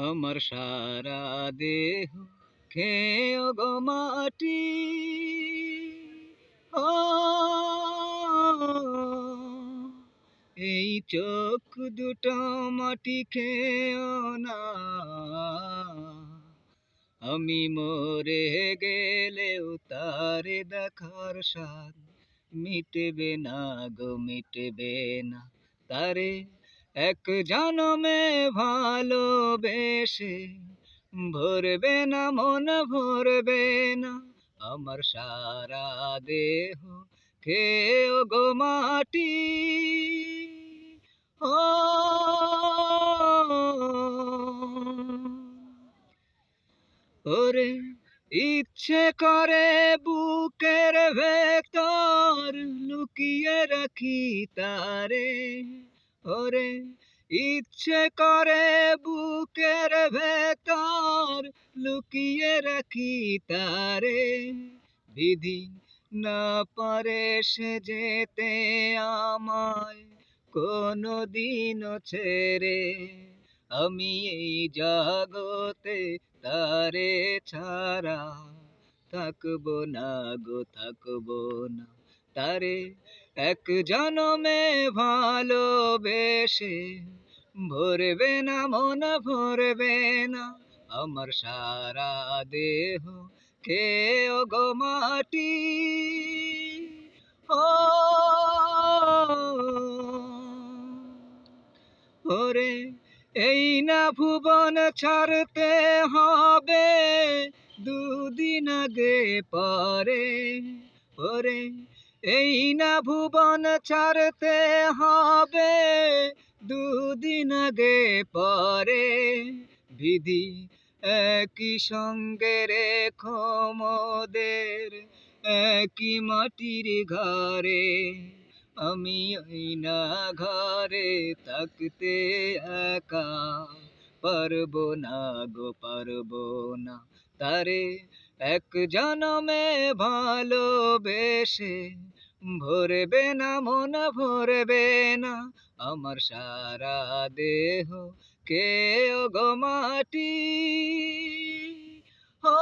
আমার সারা দেহ খেয়ে গো মাটি। ও এই চোখ দুটো মাটি খেয়েও না, আমি মরে গেলেও তারে দেখার স্বাদ মিটবে না গো, মিটবে না। তারে এক জনমে ভালোবেসে ভরবে না, মন ভরবে না। আমার সারা দেহ খেয়ে গো মাটি। ওরে ইচ্ছে করে বুকের ভেতর লুকিয়ে রাখি তারে। ওরে ইচ্ছে করে বুকের ভেতর লুকিয়ে রাখি তারে। বিধি না পারে সে যেতে আমায় কোনো দিনও ছেড়ে। আমি এই জগতে তারে ছাড়া থাকবো না গো, থাকবো না। তারে এক জনমে ভালোবেসে ভরবে না, মন ভরবে না। আমার সারা দেহ খেয়ে গো মাটি। ও ওরে এই না ভুবন ছাড়তে হবে দুদিন আগে পরে। ওরে এই না ভুবন ছাড়তে হবে দুদিন আগে পরে। বিধি একই সঙ্গে রেখো মোদের একই মাটির ঘরে। আমি ওই না ঘরে থাকতে একা পারবো না গো, পারবো না। তারে এক জনমে ভালোবেসে ভরবে না, মন ভরবে না। আমার সারা দেহ খেয়ে গো মাটি। ও